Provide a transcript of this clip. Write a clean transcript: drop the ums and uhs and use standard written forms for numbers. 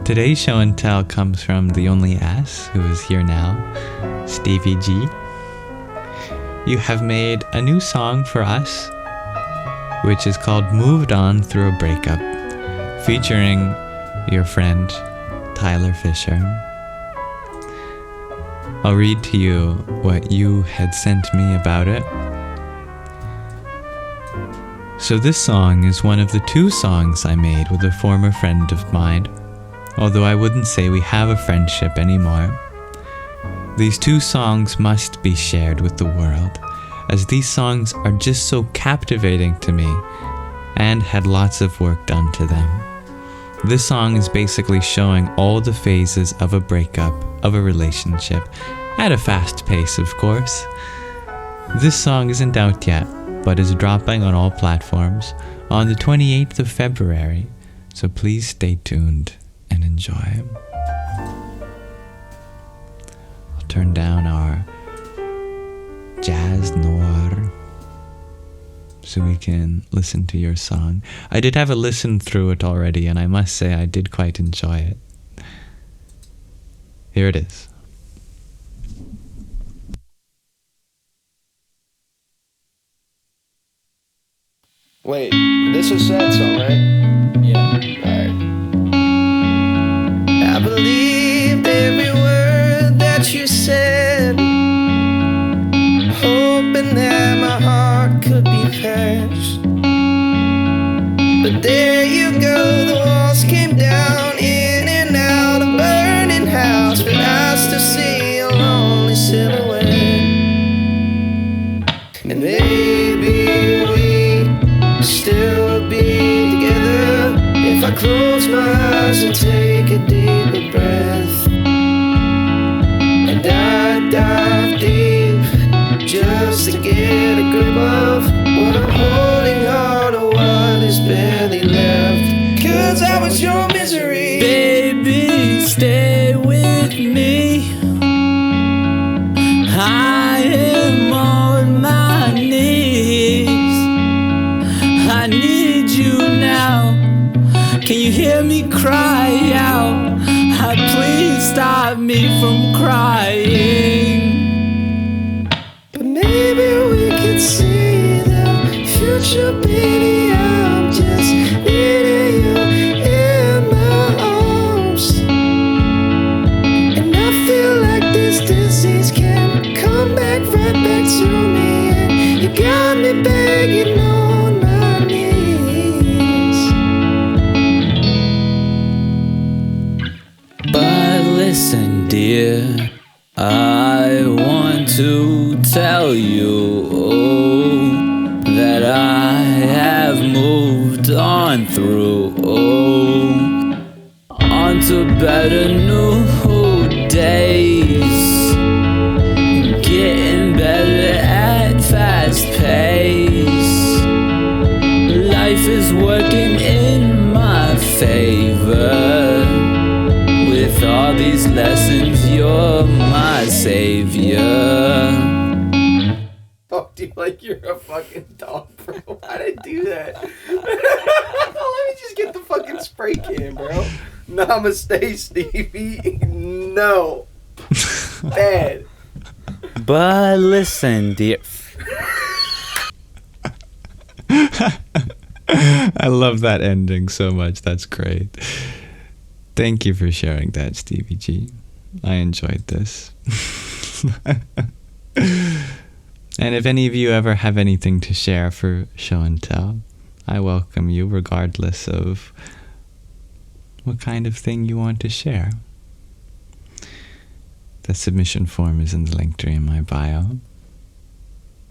Today's show and tell comes from TheOnlyS, who is here now, Stevie G. You have made a new song for us, which is called Moved On Through a Breakup, featuring your friend, Tyler Fisher. I'll read to you what you had sent me about it. So this song is one of the 2 songs I made with a former friend of mine, although I wouldn't say we have a friendship anymore. These 2 songs must be shared with the world, as these songs are just so captivating to me and had lots of work done to them. This song is basically showing all the phases of a breakup, of a relationship, at a fast pace, of course. This song isn't out yet, but is dropping on all platforms on the 28th of February, so please stay tuned and enjoy. I'll turn down our jazz noir so we can listen to your song. I did have a listen through it already, and I must say I did quite enjoy it. Here it is. Wait, this is sad song, right? Yeah. Alright. I believed every word that you said, hoping that my heart could be patched. But there you go, the walls came down, in and out, a burning house, but I still see a lonely silhouette. And maybe we still be together if I close my eyes and take a deeper breath, and I dive deep just to get a grip of what I'm holding on to, what is barely left. 'Cause I was your misery. Baby, stay with me. I am on my knees. I need you now. Can you hear me cry out? Please stop me from crying. But maybe we could see the future, baby. I'm just needing you in my arms, and I feel like this disease can come back right back to me, and you got me begging on my knees. But listen, dear, I want to tell you that I have moved on through onto better new days, getting better at fast pace. Life is working in my favor. With all these lessons, you're my savior. Oh, dude, like you're a fucking dog, bro. Why'd I do that? Let me just get the fucking spray can, bro. Namaste, Stevie. No. Bad. But listen, dear. I love that ending so much. That's great. Thank you for sharing that, Stevie G. I enjoyed this. And if any of you ever have anything to share for show and tell, I welcome you regardless of what kind of thing you want to share. The submission form is in the link tree in my bio.